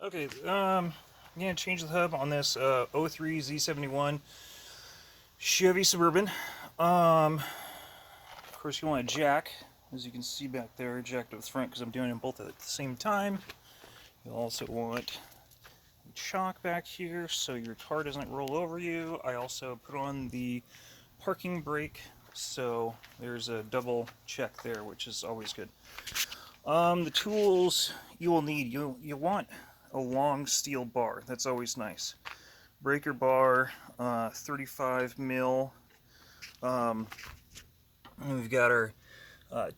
Okay, I'm gonna change the hub on this '03 Z71 Chevy Suburban. Of course, you want a jack, as you can see back there, jacked up the front because I'm doing them both at the same time. You'll also want a chock back here so your car doesn't roll over you. I also put on the parking brake, so there's a double check there, which is always good. The tools you will need, you want a long steel bar. That's always nice. Breaker bar, 35 mil. We've got our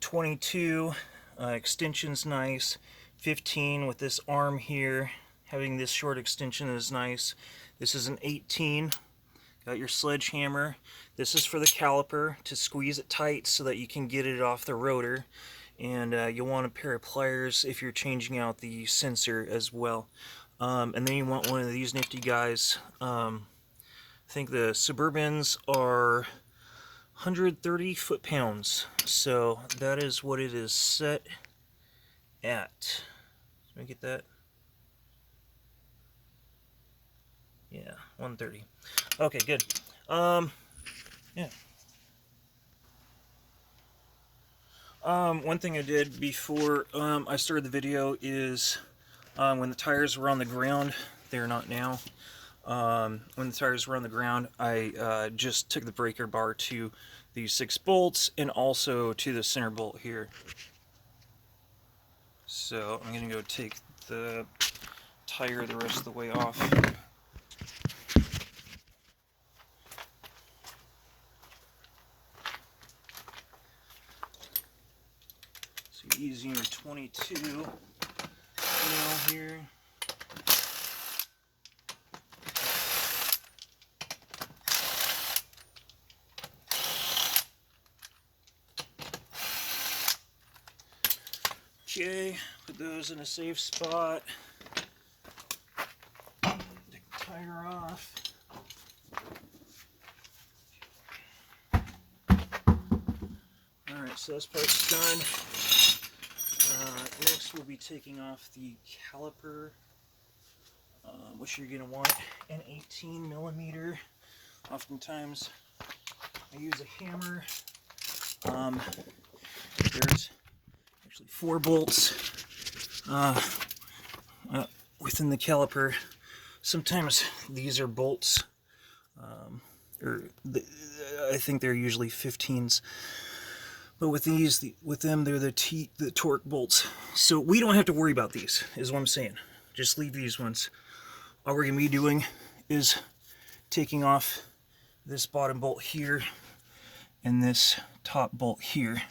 22 extension's nice. 15 with this arm here. Having this short extension is nice. This is an 18. Got your sledgehammer. This is for the caliper to squeeze it tight so that you can get it off the rotor. And you'll want a pair of pliers if you're changing out the sensor as well. And then you want one of these nifty guys. I think the Suburbans are 130 foot-pounds. So that is what it is set at. Let me get that. Yeah, 130. Okay, good. Yeah. One thing I did before I started the video is when the tires were on the ground, they're not now. When the tires were on the ground, I just took the breaker bar to these 6 bolts and also to the center bolt here. So I'm going to go take the tire the rest of the way off. So using your 22 mil here. Okay, put those in a safe spot. Take the tire off. Alright, so this part's done. Next we'll be taking off the caliper, which you're going to want an 18 millimeter. Oftentimes I use a hammer. There's actually 4 bolts within the caliper. Sometimes these are bolts, I think they're usually 15s. But with these, with them, they're the torque bolts. So we don't have to worry about these, is what I'm saying. Just leave these ones. All we're going to be doing is taking off this bottom bolt here and this top bolt here.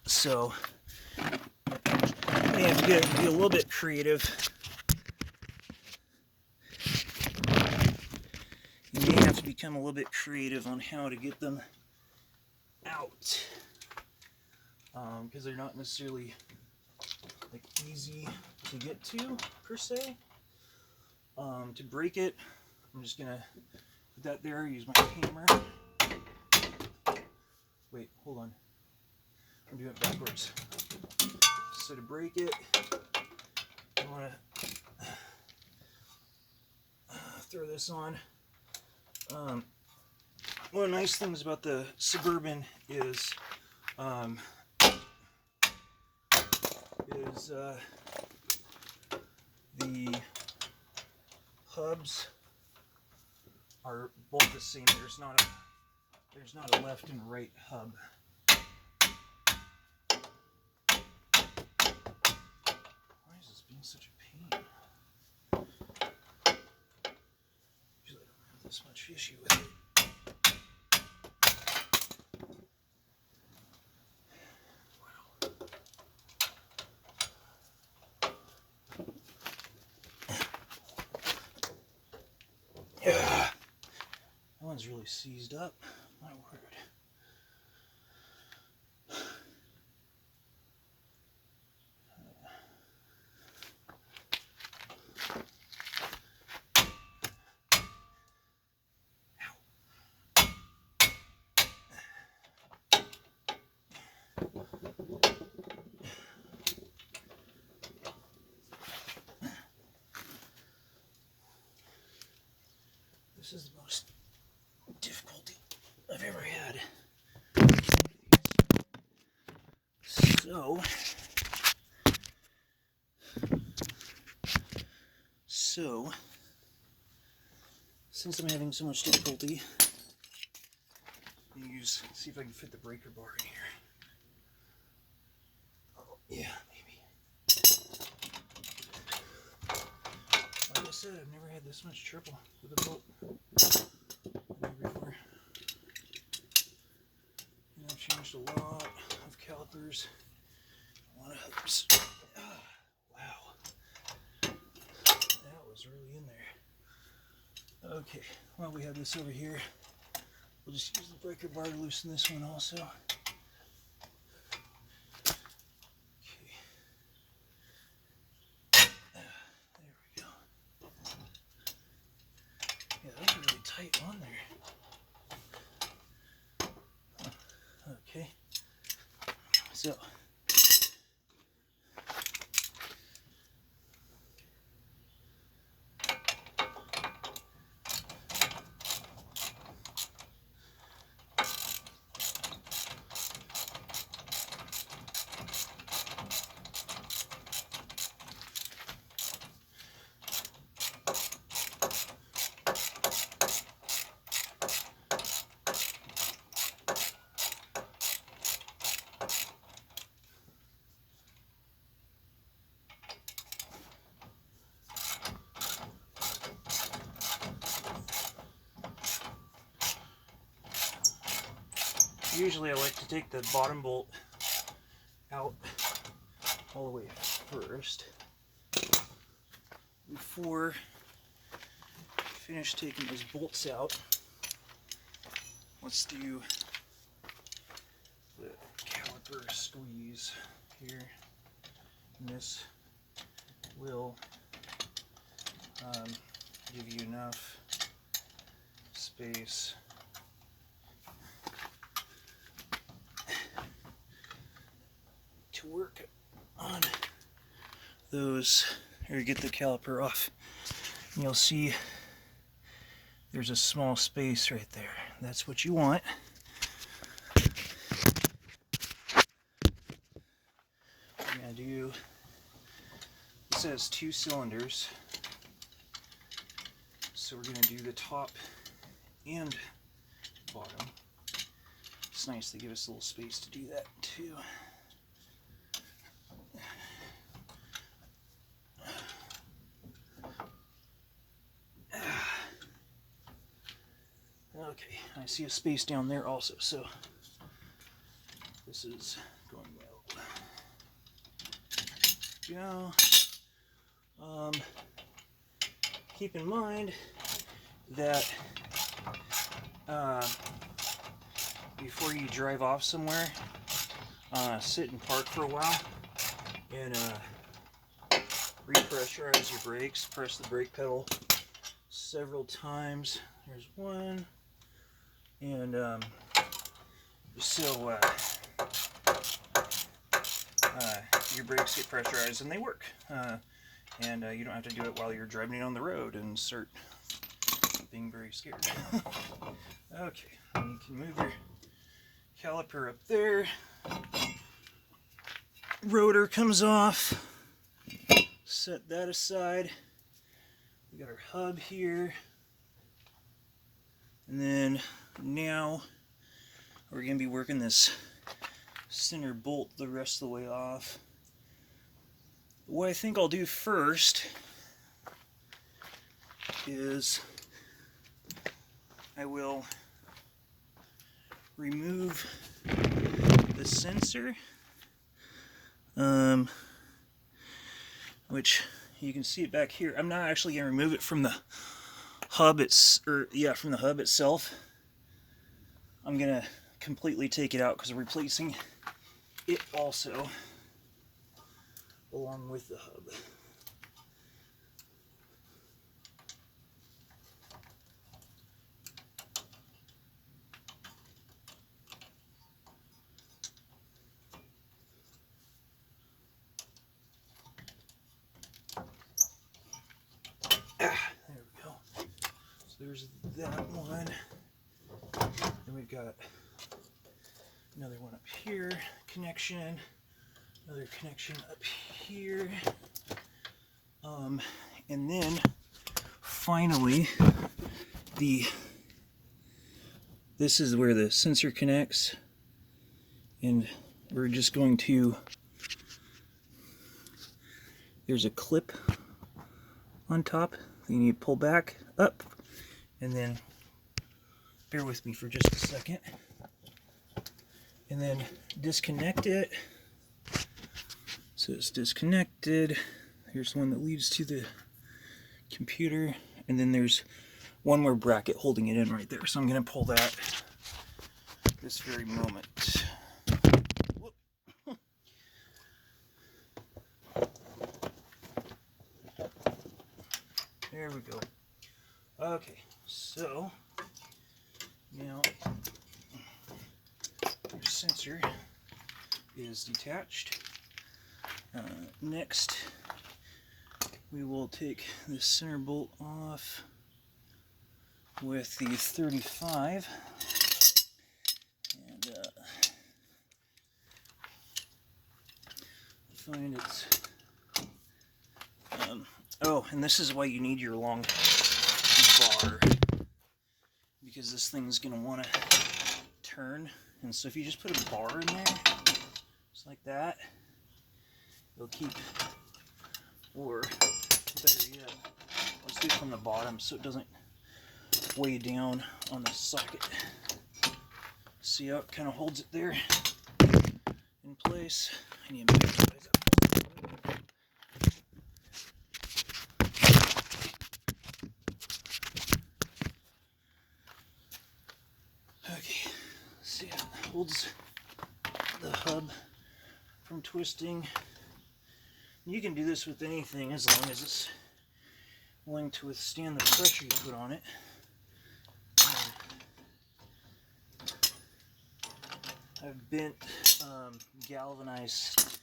So you have to be a little bit creative. You may have to become a little bit creative on how to get them out, because they're not necessarily like easy to get to per se. To break it, I'm just gonna put that there, use my hammer. Wait, hold on, I'm doing it backwards. So to break it, I want to throw this on. One of the nice things about the Suburban is the hubs are both the same. There's not a left and right hub. Why is this being such a pain? Usually I don't have this much issue with it. Yeah, that one's really seized up. My word. This is the most difficulty I've ever had. So, since I'm having so much difficulty, see if I can fit the breaker bar in here. Oh, yeah, maybe. Like I said, I've never had this much trouble with a bolt before. And I've changed a lot of calipers, a lot of hoops. Wow, that was really in there. Okay, while we have this over here, we'll just use the breaker bar to loosen this one also. Okay. There we go. Yeah, that was really tight on there. Okay. So. Usually I like to take the bottom bolt out all the way first before I finish taking those bolts out. Let's do the caliper squeeze here, and this will give you enough space to work on those, or get the caliper off. And you'll see there's a small space right there. That's what you want. I'm gonna do, this has 2 cylinders, so we're gonna do the top and bottom. It's nice to give us a little space to do that too. Okay, I see a space down there also, so this is going well. Go. Keep in mind that before you drive off somewhere, sit and park for a while and repressurize your brakes. Press the brake pedal several times. There's one. And so your brakes get pressurized and they work. And you don't have to do it while you're driving it on the road and start being very scared. Okay, and you can move your caliper up there. Rotor comes off. Set that aside. We got our hub here. And then now we're going to be working this center bolt the rest of the way off. What I think I'll do first is I will remove the sensor, which you can see it back here. I'm not actually going to remove it from the hub, from the hub itself. I'm gonna completely take it out because I'm replacing it also along with the hub. There we go. So there's that one. Then we've got another one up here, connection, another connection up here. And then finally, this is where the sensor connects, and we're just going to, there's a clip on top that you need to pull back up, and then bear with me for just a second, and then disconnect it. So it's disconnected. Here's one that leads to the computer, and then there's one more bracket holding it in right there. So I'm going to pull that this very moment. Whoop. There we go. Okay, so now your sensor is detached. Next, we will take the center bolt off with the 35, and find its. Oh, and this is why you need your long bar, because this thing's going to want to turn. And so if you just put a bar in there, just like that, it'll keep, or better yet, let's do it from the bottom so it doesn't weigh down on the socket. See how it kind of holds it there in place? I need to move it up. Okay, see how it holds the hub from twisting. You can do this with anything as long as it's willing to withstand the pressure you put on it. I've bent galvanized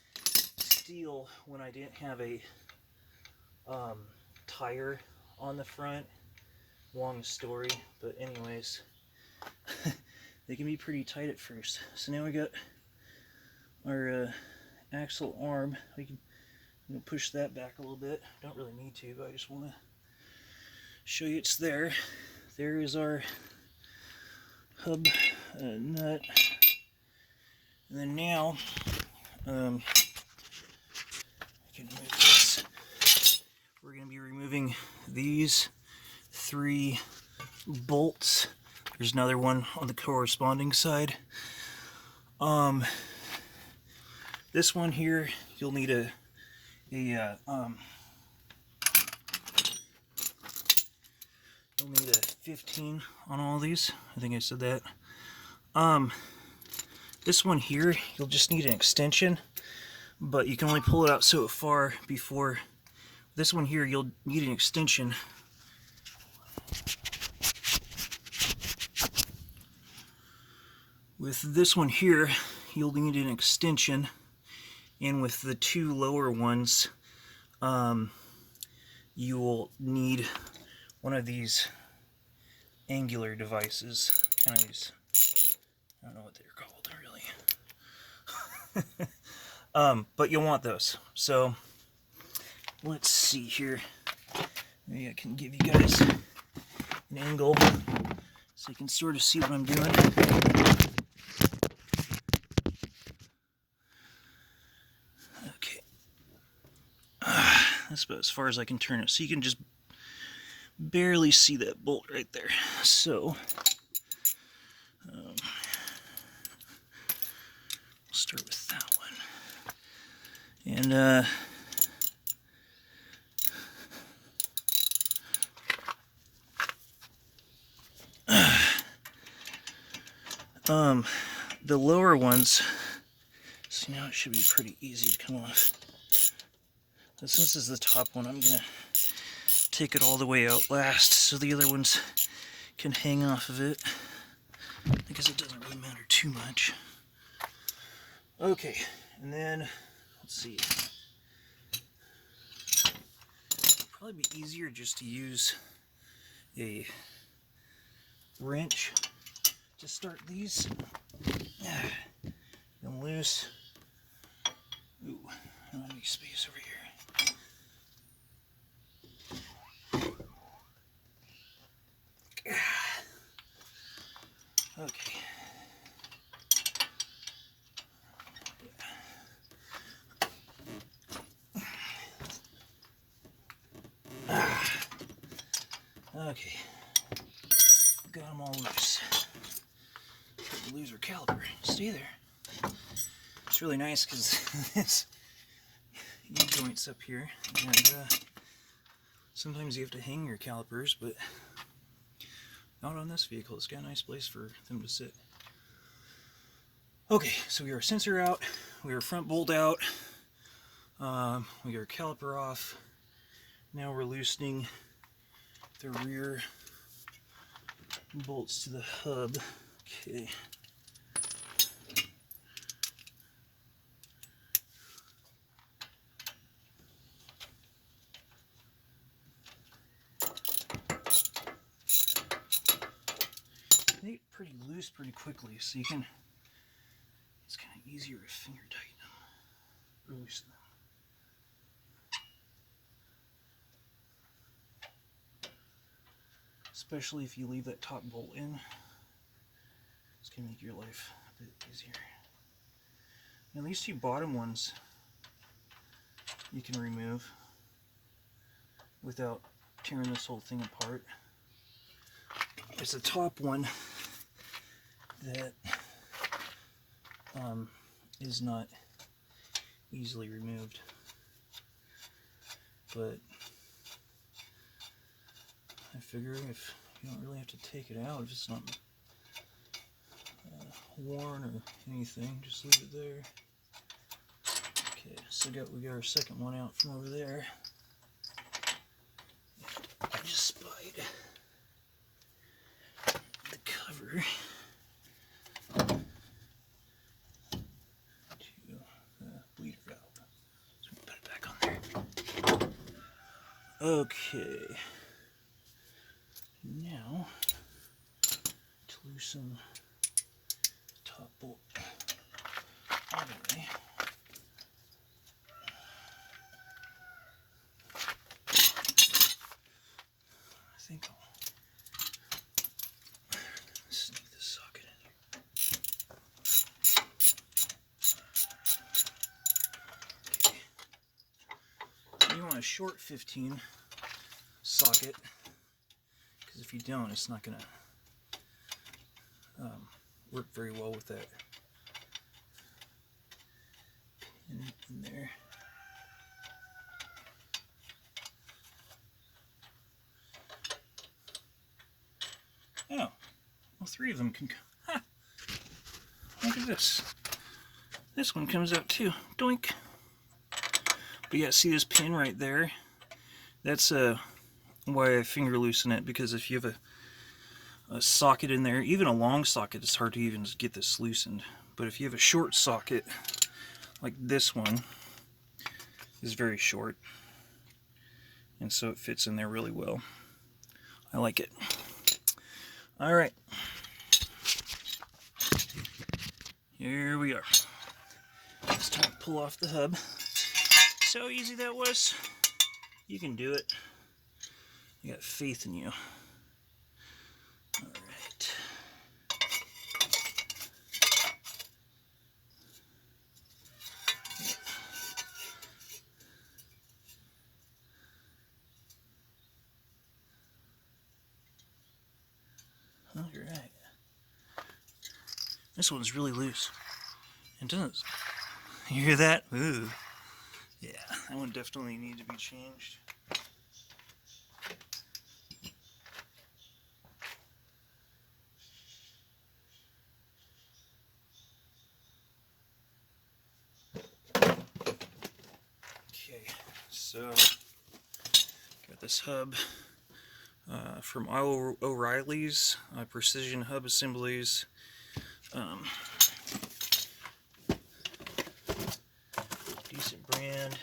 steel when I didn't have a tire on the front. Long story, but anyways, they can be pretty tight at first. So now we got our axle arm. We can push that back a little bit. Don't really need to, but I just want to show you it's there. There is our hub nut. And then now, I can remove this. We're going to be removing these 3 bolts. There's another one on the corresponding side. This one here, you'll need a 15 on all these. I think I said that. This one here, you'll just need an extension, but you can only pull it out so far before. This one here, you'll need an extension. With this one here, you'll need an extension, and with the 2 lower ones, you will need one of these angular devices, kind of these, I don't know what they're called really. But you'll want those. So let's see here. Maybe I can give you guys an angle so you can sort of see what I'm doing. Okay. That's about as far as I can turn it. So you can just barely see that bolt right there. So we'll start with that one. And the lower ones, so now it should be pretty easy to come off. But since this is the top one, I'm gonna take it all the way out last so the other ones can hang off of it, because it doesn't really matter too much. Okay, and then let's see. It'd probably be easier just to use a wrench to start these. Them loose. Ooh, I don't have any space over here. Okay. Okay. Got them all loose. Couldn't lose our caliper. Stay there. It's really nice because this U-joint's up here, and sometimes you have to hang your calipers, but not on this vehicle. It's got a nice place for them to sit. Okay, so we got our sensor out, we got our front bolt out, we got our caliper off. Now we're loosening the rear bolts to the hub. Okay. They get pretty loose pretty quickly, so you can, it's kind of easier to finger tighten them, or loosen them. Especially if you leave that top bolt in, it's going to make your life a bit easier. Now these two bottom ones you can remove without tearing this whole thing apart. It's the top one that is not easily removed, but I figure if you don't really have to take it out, if it's not worn or anything, just leave it there. Okay, so we got our second one out from over there. I just spied the cover to the bleeder valve. So we put it back on there. Okay. Now, to loosen the top bolt out of the way. I think I'll sneak this socket in here. Okay. You want a short 15 socket, because if you don't, it's not going to work very well with that pin in there. Oh, well, 3 of them can come. Huh. Look at this. This one comes out too. Doink. But yeah, see this pin right there? That's why I finger loosen it, because if you have a socket in there, even a long socket, it's hard to even get this loosened. But if you have a short socket, like this one is very short, and so it fits in there really well. I like it. All right, here we are. It's time to pull off the hub. See how easy that was? You can do it. I got faith in you. All right. All right. This one's really loose. It doesn't. You hear that? Ooh. Yeah, that one definitely needs to be changed. Okay, so got this hub from O'Reilly's Precision Hub Assemblies. Decent brand.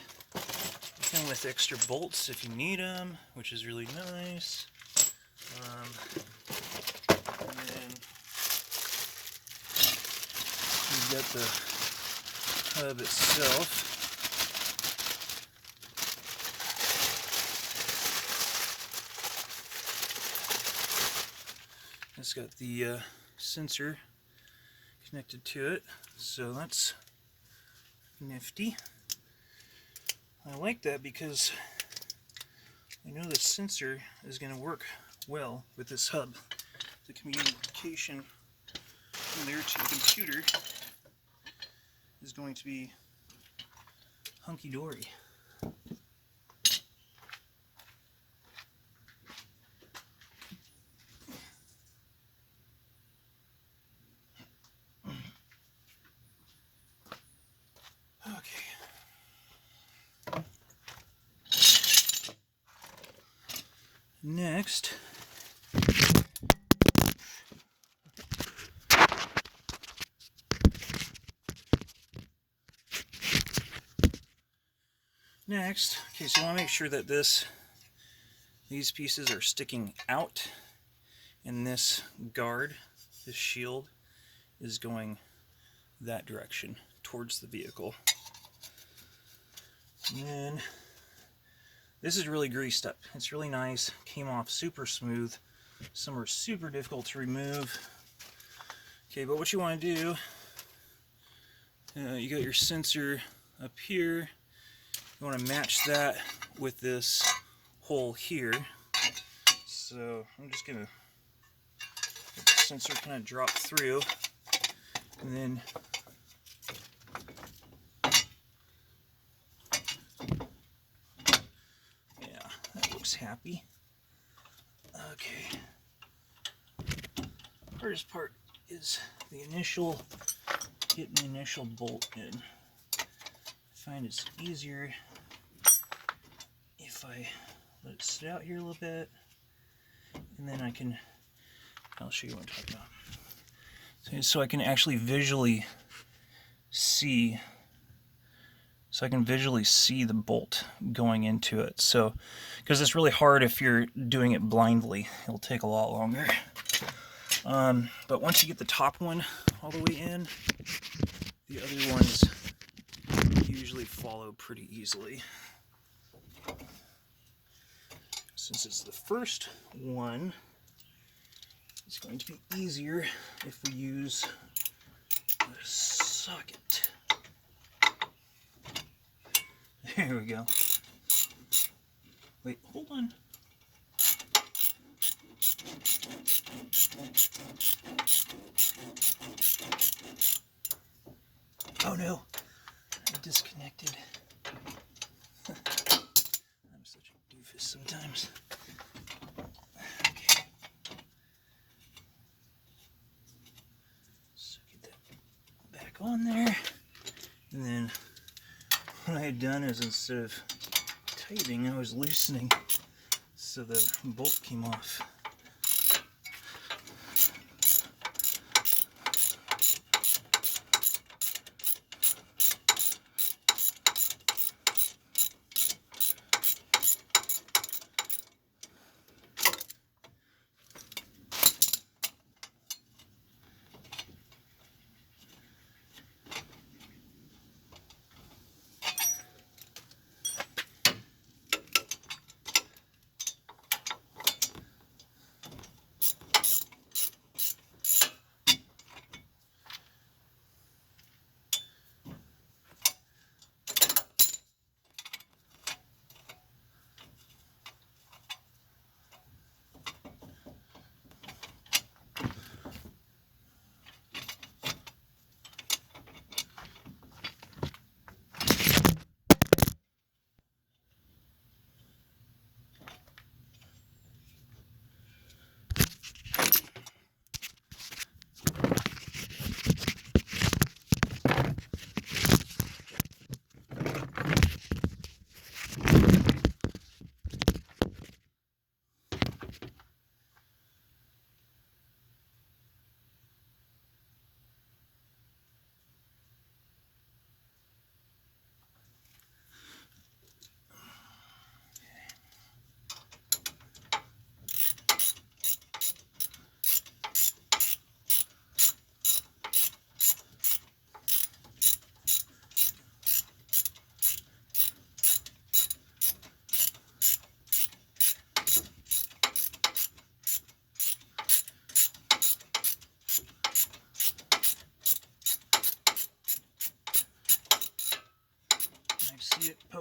Come with extra bolts if you need them, which is really nice. We've got the hub itself. It's got the sensor connected to it, so that's nifty. I like that because I know the sensor is going to work well with this hub. The communication from there to the computer is going to be hunky-dory. Okay. Next, okay, so I want to make sure that these pieces are sticking out, and this guard, this shield, is going that direction towards the vehicle. And then this is really greased up. It's really nice. Came off super smooth. Some are super difficult to remove. Okay, but what you want to do, you got your sensor up here. You want to match that with this hole here. So I'm just going to let the sensor kind of drop through, and then yeah, that looks happy. Okay. Hardest part is the initial, getting the initial bolt in. I find it's easier if I let it sit out here a little bit, and then I'll show you what I'm talking about. So I can actually visually see, the bolt going into it. So, because it's really hard if you're doing it blindly, it'll take a lot longer. But once you get the top one all the way in, the other ones usually follow pretty easily. Since it's the first one, it's going to be easier if we use a socket. There we go. Wait, hold on. Oh no, I disconnected. I'm such a doofus sometimes. Okay. So get that back on there. And then what I had done is, instead of tightening, I was loosening, so the bolt came off.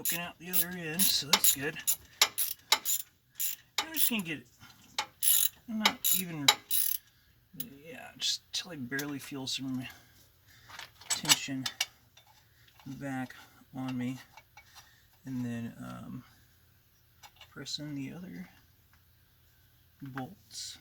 broken out the other end, so that's good. I'm just gonna get it, not even, yeah, just till I barely feel some tension back on me, and then press in the other bolts.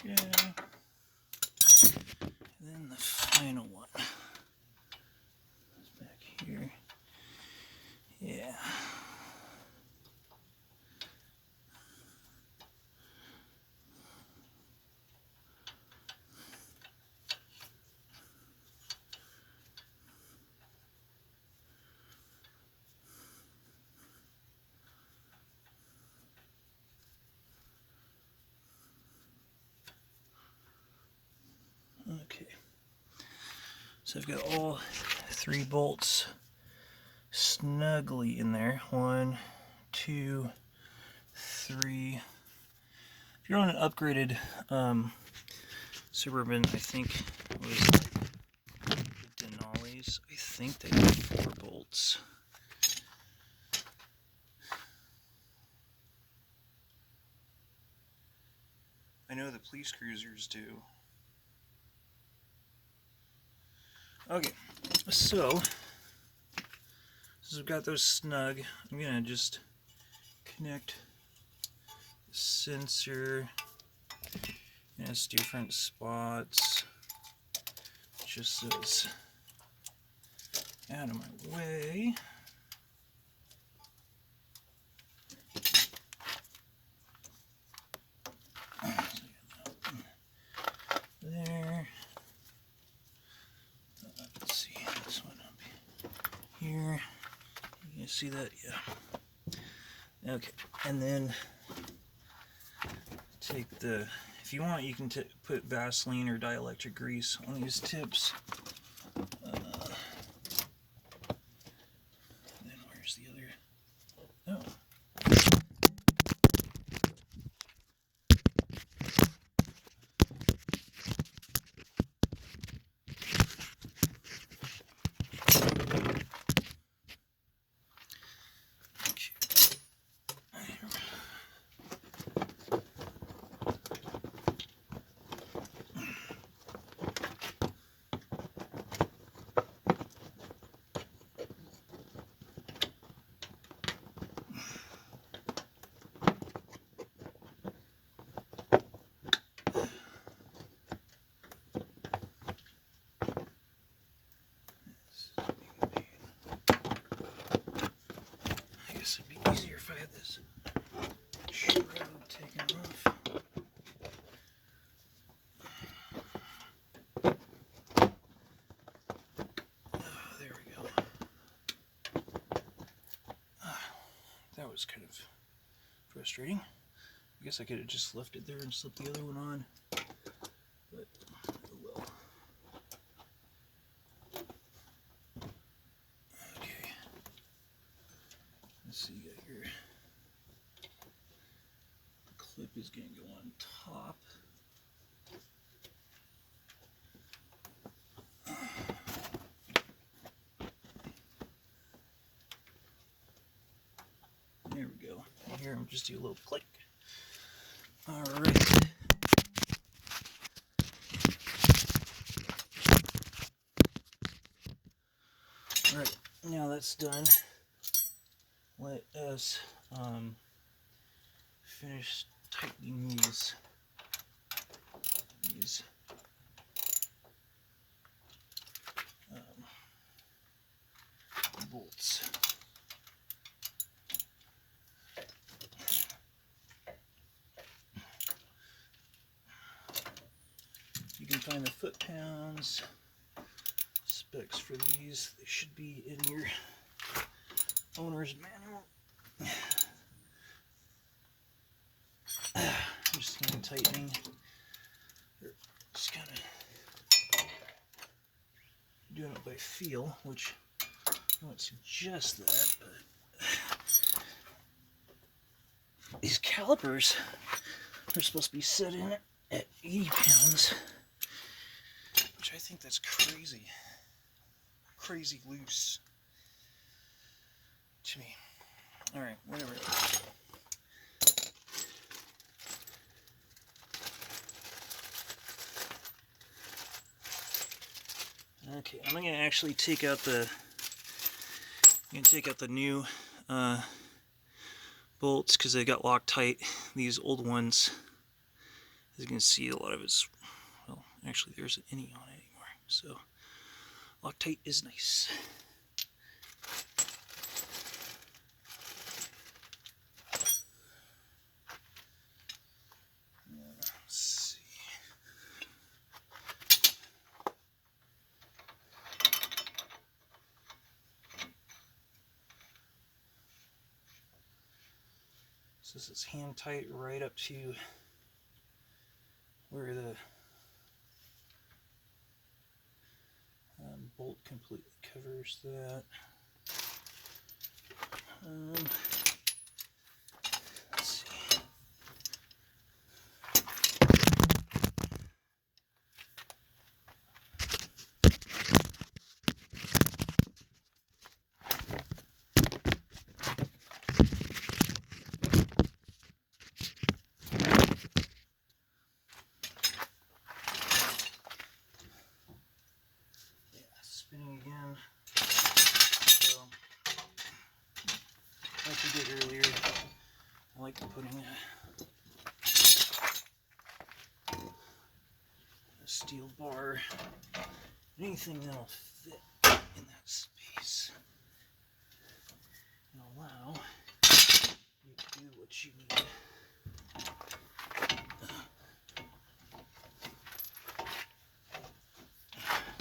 Okay. And then the final one is back here. Yeah. Okay. So I've got all 3 bolts snugly in there. 1, 2, 3. If you're on an upgraded Suburban, I think it was the Denali's, I think they have 4 bolts. I know the police cruisers do. Okay, so since we've got those snug, I'm gonna just connect the sensor in its different spots, just so it's out of my way. There. Let's see this one up here. You can see that, yeah. Okay, and then take the, if you want, you can put Vaseline or dielectric grease on these tips. Then where's the other? Oh. I guess it'd be easier if I had this shroud taken off. Oh, there we go. That was kind of frustrating. I guess I could have just left it there and slipped the other one on. But, oh well. Okay. Let's see, you got your clip is going to go on top. There we go. And here I'm just do a little click. Alright. Alright, now that's done. Let us finish tightening these bolts. You can find the foot-pounds, specs for these. They should be in your owner's manual. Just hand tightening. Just kind of doing it by feel, which I wouldn't suggest that, but these calipers are supposed to be set in at 80 pounds, which I think that's crazy. Crazy loose to me. Alright, whatever. Okay, I'm gonna actually take out the new bolts because they got Loctite. These old ones, as you can see, a lot of it's, well, actually there isn't any on it anymore. So Loctite is nice. So this is hand tight right up to where the bolt completely covers that. Let's see. Spinning again. So, like we did earlier, I like putting a steel bar, anything that'll fit in that space and allow you to do what you need.